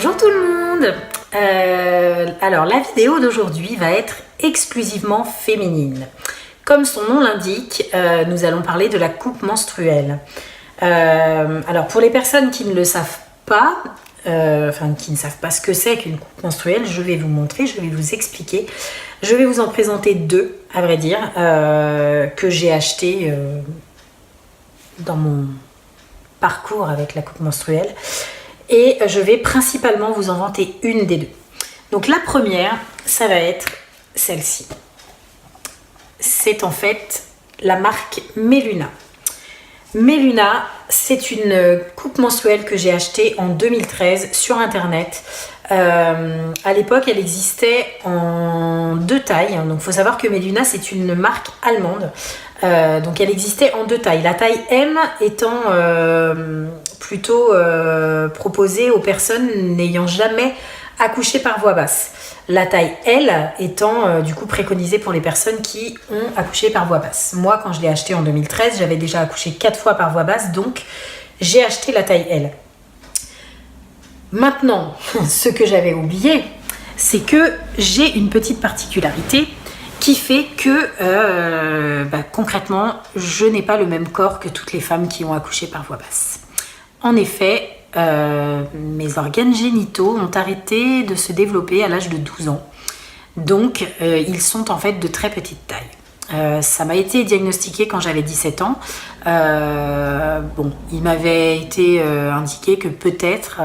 Bonjour tout le monde. Alors la vidéo d'aujourd'hui va être exclusivement féminine. Comme son nom l'indique, nous allons parler de la coupe menstruelle. Alors pour les personnes qui ne le savent pas, qui ne savent pas ce que c'est qu'une coupe menstruelle, je vais vous montrer, je vais vous expliquer. Je vais vous en présenter deux, à vrai dire, que j'ai acheté dans mon parcours avec la coupe menstruelle. Et je vais principalement vous en vanter une des deux. Donc la première, ça va être celle-ci. C'est en fait la marque Melluna. Melluna, c'est une coupe menstruelle que j'ai achetée en 2013 sur internet. À l'époque, elle existait en deux tailles. Donc il faut savoir que Melluna, c'est une marque allemande. Donc elle existait en deux tailles. La taille M étant plutôt proposée aux personnes n'ayant jamais accouché par voie basse. La taille L étant du coup préconisée pour les personnes qui ont accouché par voie basse. Moi, quand je l'ai acheté en 2013, j'avais déjà accouché 4 fois par voie basse, donc j'ai acheté la taille L. Maintenant, ce que j'avais oublié, c'est que j'ai une petite particularité qui fait que concrètement, je n'ai pas le même corps que toutes les femmes qui ont accouché par voie basse. En effet, mes organes génitaux ont arrêté de se développer à l'âge de 12 ans. Donc, ils sont en fait de très petite taille. Ça m'a été diagnostiqué quand j'avais 17 ans. Il m'avait été indiqué que peut-être,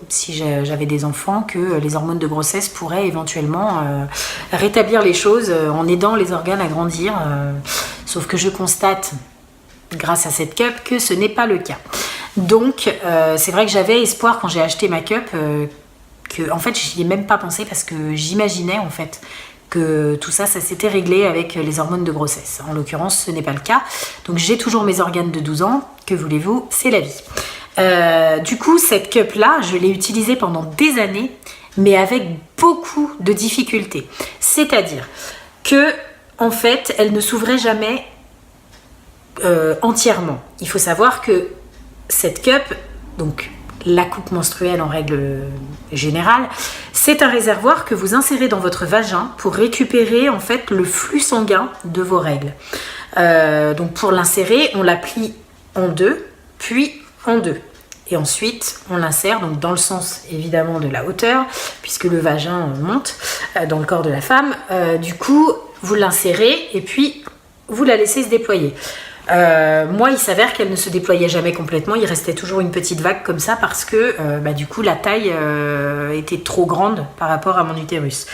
si j'avais des enfants, que les hormones de grossesse pourraient éventuellement rétablir les choses en aidant les organes à grandir. Sauf que je constate, grâce à cette cup, que ce n'est pas le cas. Donc, c'est vrai que j'avais espoir quand j'ai acheté ma cup, que en fait, j'y ai même pas pensé parce que j'imaginais en fait que tout ça, ça s'était réglé avec les hormones de grossesse. En l'occurrence, ce n'est pas le cas. Donc, j'ai toujours mes organes de 12 ans. Que voulez-vous? C'est la vie. Du coup, cette cup-là, je l'ai utilisée pendant des années, mais avec beaucoup de difficultés. C'est-à-dire que, en fait, elle ne s'ouvrait jamais entièrement. Il faut savoir que cette cup, donc la coupe menstruelle en règle générale, c'est un réservoir que vous insérez dans votre vagin pour récupérer en fait le flux sanguin de vos règles. Donc pour l'insérer, on la plie en deux, puis en deux. Et ensuite, on l'insère donc dans le sens évidemment de la hauteur, puisque le vagin monte dans le corps de la femme. Du coup, vous l'insérez et puis vous la laissez se déployer. Moi, il s'avère qu'elle ne se déployait jamais complètement, il restait toujours une petite vague comme ça parce que du coup la taille était trop grande par rapport à mon utérus.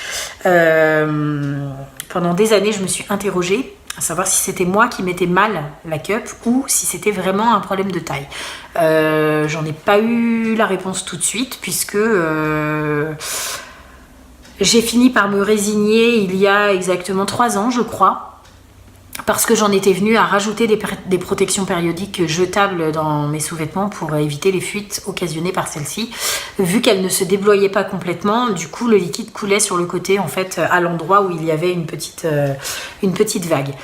Pendant des années, je me suis interrogée à savoir si c'était moi qui mettais mal la cup ou si c'était vraiment un problème de taille. J'en ai pas eu la réponse tout de suite puisque j'ai fini par me résigner il y a exactement 3 ans, je crois. Parce que j'en étais venue à rajouter des protections périodiques jetables dans mes sous-vêtements pour éviter les fuites occasionnées par celle-ci. Vu qu'elle ne se déployait pas complètement, du coup le liquide coulait sur le côté, en fait, à l'endroit où il y avait une petite vague.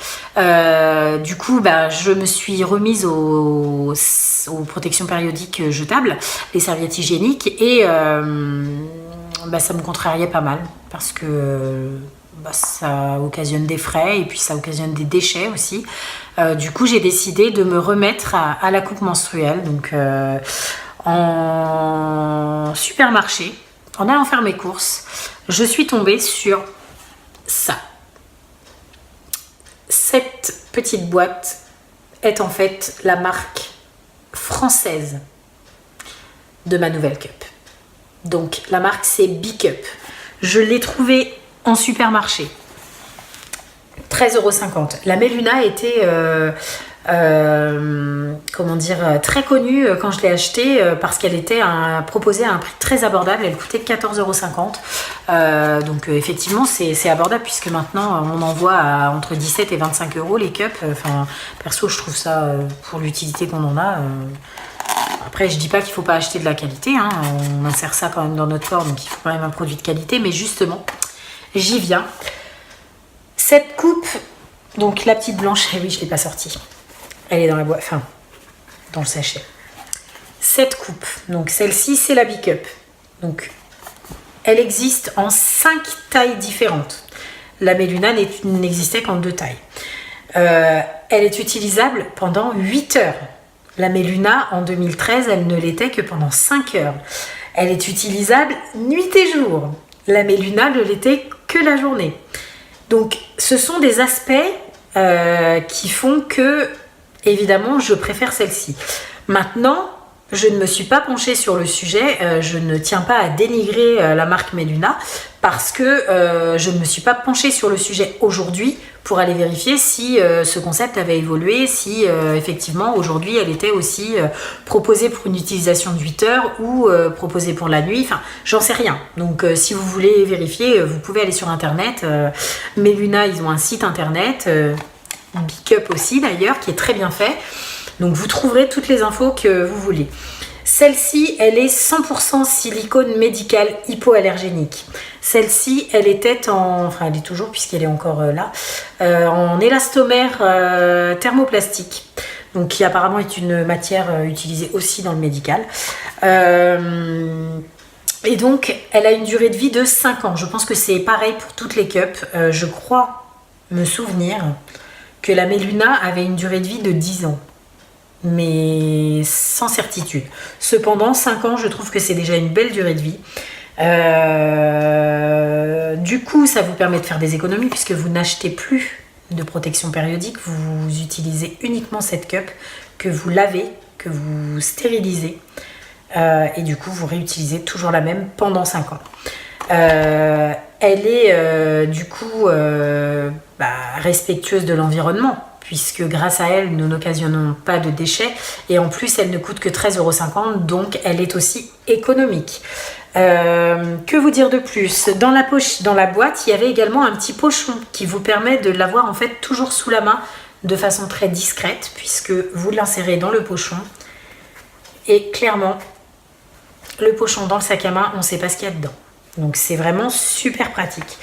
Du coup, je me suis remise aux protections périodiques jetables, les serviettes hygiéniques, et ça me contrariait pas mal parce que ça occasionne des frais et puis ça occasionne des déchets aussi. Du coup, j'ai décidé de me remettre à la coupe menstruelle. Donc, en supermarché, en allant faire mes courses, je suis tombée sur ça. Cette petite boîte est en fait la marque française de ma nouvelle cup. Donc, la marque, c'est B-Cup. Je l'ai trouvée en supermarché, 13,50 €. La Melluna était très connue quand je l'ai achetée parce qu'elle était proposée à un prix très abordable. Elle coûtait 14,50 €. Donc effectivement, c'est abordable puisque maintenant on en voit à entre 17 et 25 € les cups. Perso, je trouve ça pour l'utilité qu'on en a. Après, je dis pas qu'il faut pas acheter de la qualité. On insère ça quand même dans notre corps, donc il faut quand même un produit de qualité. Mais justement, j'y viens. Cette coupe, donc la petite blanche, oui, je ne l'ai pas sortie. Elle est dans la boîte, dans le sachet. Cette coupe, donc celle-ci, c'est la B-Cup. Donc, elle existe en 5 tailles différentes. La Méluna n'existait qu'en 2 tailles. Elle est utilisable pendant 8 heures. La Méluna, en 2013, elle ne l'était que pendant 5 heures. Elle est utilisable nuit et jour. La Méluna ne l'était que la journée. Donc, ce sont des aspects qui font que, évidemment, je préfère celle-ci. Maintenant, je ne me suis pas penchée sur le sujet. Je ne tiens pas à dénigrer la marque Méluna parce que je ne me suis pas penchée sur le sujet aujourd'hui pour aller vérifier si ce concept avait évolué, si effectivement aujourd'hui elle était aussi proposée pour une utilisation de 8 heures ou proposée pour la nuit, enfin j'en sais rien. Donc si vous voulez vérifier, vous pouvez aller sur internet. Méluna, ils ont un site internet, Bikup aussi d'ailleurs, qui est très bien fait. Donc vous trouverez toutes les infos que vous voulez. Celle-ci, elle est 100% silicone médical hypoallergénique. Celle-ci, elle était elle est toujours puisqu'elle est encore là, en élastomère thermoplastique. Donc qui apparemment est une matière utilisée aussi dans le médical. Et donc, elle a une durée de vie de 5 ans. Je pense que c'est pareil pour toutes les cups. Je crois me souvenir que la Méluna avait une durée de vie de 10 ans. Mais sans certitude. Cependant, 5 ans, je trouve que c'est déjà une belle durée de vie. Du coup, ça vous permet de faire des économies puisque vous n'achetez plus de protection périodique. Vous utilisez uniquement cette cup que vous lavez, que vous stérilisez. Et du coup, vous réutilisez toujours la même pendant 5 ans. Elle est du coup respectueuse de l'environnement, puisque grâce à elle, nous n'occasionnons pas de déchets. Et en plus, elle ne coûte que 13,50 €, donc elle est aussi économique. Que vous dire de plus? Dans la boîte, il y avait également un petit pochon qui vous permet de l'avoir en fait toujours sous la main de façon très discrète, puisque vous l'insérez dans le pochon. Et clairement, le pochon dans le sac à main, on ne sait pas ce qu'il y a dedans. Donc c'est vraiment super pratique.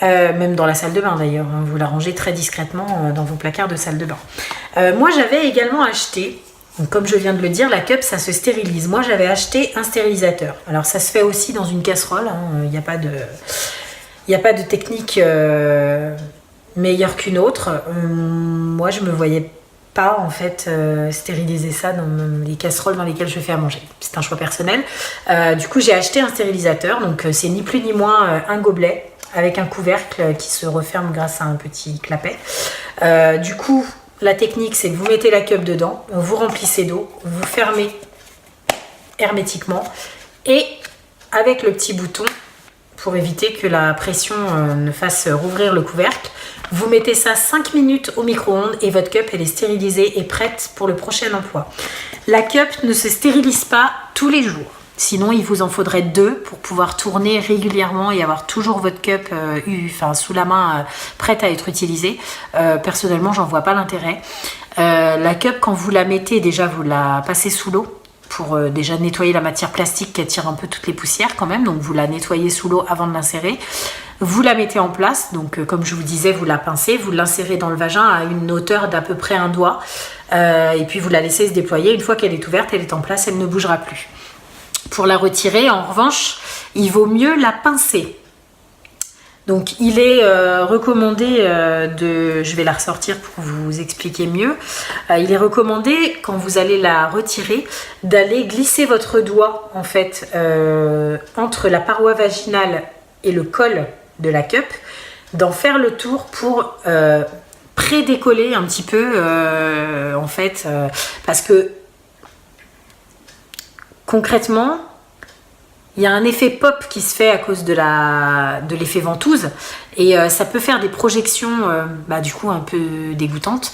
Même dans la salle de bain d'ailleurs, hein, vous la rangez très discrètement dans vos placards de salle de bain. Moi j'avais également acheté, donc, comme je viens de le dire, la cup ça se stérilise. Moi j'avais acheté un stérilisateur. Alors ça se fait aussi dans une casserole, il n'y a pas de technique meilleure qu'une autre. Moi je me voyais pas en fait stériliser ça dans les casseroles dans lesquelles je fais à manger. C'est un choix personnel. Du coup j'ai acheté un stérilisateur, donc c'est ni plus ni moins un gobelet avec un couvercle qui se referme grâce à un petit clapet. Du coup, la technique, c'est que vous mettez la cup dedans, vous remplissez d'eau, vous fermez hermétiquement et avec le petit bouton, pour éviter que la pression ne fasse rouvrir le couvercle, vous mettez ça 5 minutes au micro-ondes et votre cup, elle est stérilisée et prête pour le prochain emploi. La cup ne se stérilise pas tous les jours. Sinon, il vous en faudrait 2 pour pouvoir tourner régulièrement et avoir toujours votre cup sous la main prête à être utilisée. Personnellement, j'en vois pas l'intérêt. La cup, quand vous la mettez, déjà, vous la passez sous l'eau pour déjà nettoyer la matière plastique qui attire un peu toutes les poussières quand même. Donc, vous la nettoyez sous l'eau avant de l'insérer. Vous la mettez en place. Donc, comme je vous disais, vous la pincez, vous l'insérez dans le vagin à une hauteur d'à peu près un doigt. Et puis, vous la laissez se déployer. Une fois qu'elle est ouverte, elle est en place, elle ne bougera plus. Pour la retirer, en revanche, il vaut mieux la pincer. Donc, il est recommandé je vais la ressortir pour vous expliquer mieux. Il est recommandé, quand vous allez la retirer, d'aller glisser votre doigt, en fait, entre la paroi vaginale et le col de la cup, d'en faire le tour pour pré-décoller un petit peu, en fait, parce que concrètement, il y a un effet pop qui se fait à cause de l'effet ventouse et ça peut faire des projections du coup un peu dégoûtantes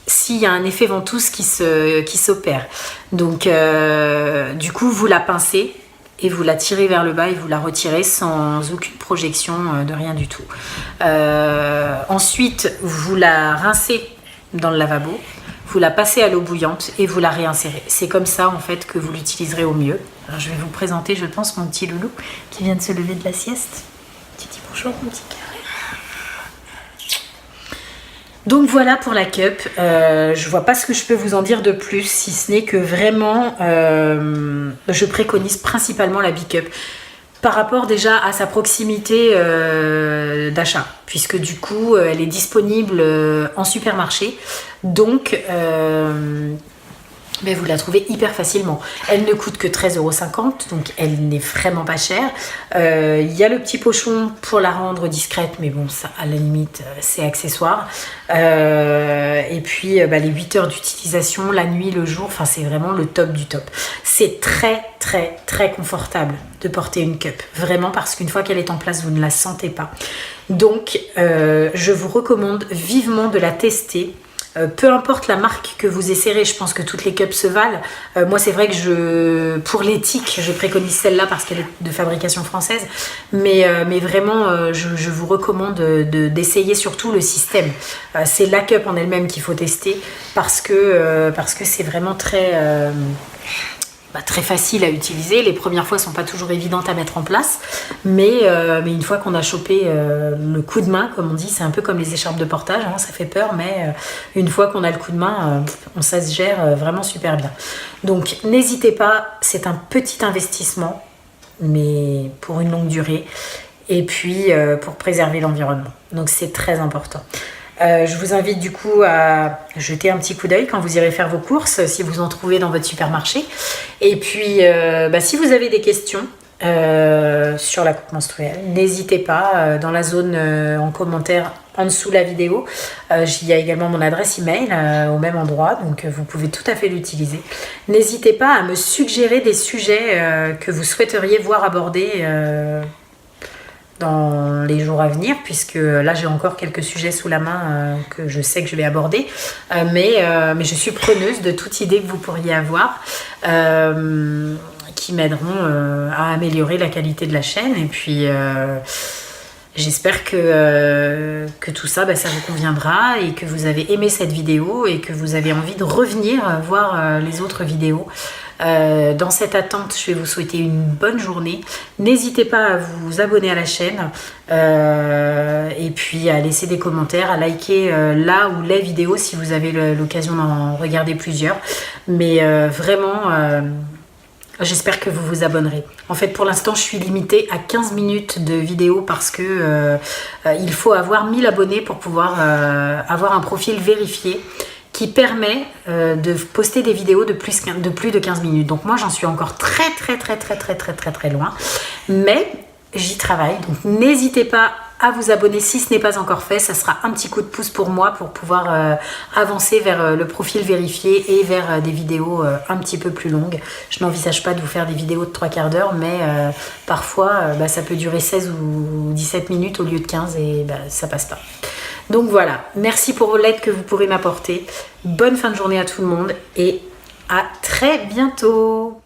s'il y a un effet ventouse qui s'opère. Donc du coup vous la pincez et vous la tirez vers le bas et vous la retirez sans aucune projection de rien du tout. Ensuite vous la rincez dans le lavabo. Vous la passez à l'eau bouillante et vous la réinsérez. C'est comme ça en fait que vous l'utiliserez au mieux. Alors, je vais vous présenter, je pense, mon petit loulou qui vient de se lever de la sieste. Tu dis bonjour mon petit carré. Donc voilà pour la cup. Je vois pas ce que je peux vous en dire de plus, si ce n'est que vraiment je préconise principalement la B-Cup par rapport déjà à sa proximité d'achat, puisque du coup elle est disponible en supermarché, donc mais vous la trouvez hyper facilement. Elle ne coûte que 13,50 €, donc elle n'est vraiment pas chère. Il y a le petit pochon pour la rendre discrète, mais bon, ça, à la limite, c'est accessoire. Et puis, les 8 heures d'utilisation, la nuit, le jour, enfin, c'est vraiment le top du top. C'est très, très, très confortable de porter une cup. Vraiment, parce qu'une fois qu'elle est en place, vous ne la sentez pas. Donc, je vous recommande vivement de la tester. Peu importe la marque que vous essayerez, je pense que toutes les cups se valent. Moi, c'est vrai que pour l'éthique, je préconise celle-là parce qu'elle est de fabrication française. Mais vraiment, je vous recommande d'essayer surtout le système. C'est la cup en elle-même qu'il faut tester parce que c'est vraiment très facile à utiliser. Les premières fois sont pas toujours évidentes à mettre en place, mais une fois qu'on a chopé le coup de main, comme on dit, c'est un peu comme les écharpes de portage, hein, ça fait peur, mais une fois qu'on a le coup de main, ça se gère vraiment super bien. Donc n'hésitez pas, c'est un petit investissement, mais pour une longue durée, et puis pour préserver l'environnement. Donc c'est très important. Je vous invite du coup à jeter un petit coup d'œil quand vous irez faire vos courses, si vous en trouvez dans votre supermarché. Et puis, si vous avez des questions sur la coupe menstruelle, n'hésitez pas dans la zone en commentaire en dessous de la vidéo. Il y a également mon adresse email au même endroit, donc vous pouvez tout à fait l'utiliser. N'hésitez pas à me suggérer des sujets que vous souhaiteriez voir abordés dans les jours à venir, puisque là j'ai encore quelques sujets sous la main que je sais que je vais aborder, mais je suis preneuse de toute idée que vous pourriez avoir qui m'aideront à améliorer la qualité de la chaîne, et puis j'espère que tout ça, ça vous conviendra et que vous avez aimé cette vidéo et que vous avez envie de revenir voir les autres vidéos. Dans cette attente, je vais vous souhaiter une bonne journée. N'hésitez pas à vous abonner à la chaîne et puis à laisser des commentaires, à liker là ou les vidéos si vous avez l'occasion d'en regarder plusieurs. Mais vraiment, j'espère que vous vous abonnerez. En fait, pour l'instant, je suis limitée à 15 minutes de vidéo parce que il faut avoir 1000 abonnés pour pouvoir avoir un profil vérifié qui permet de poster des vidéos de plus de 15 minutes. Donc moi, j'en suis encore très loin. Mais j'y travaille. Donc n'hésitez pas à vous abonner si ce n'est pas encore fait. Ça sera un petit coup de pouce pour moi pour pouvoir avancer vers le profil vérifié et vers des vidéos un petit peu plus longues. Je n'envisage pas de vous faire des vidéos de 3/4 d'heure, mais parfois ça peut durer 16 ou 17 minutes au lieu de 15 et ça passe pas. Donc voilà, merci pour l'aide que vous pourrez m'apporter. Bonne fin de journée à tout le monde et à très bientôt.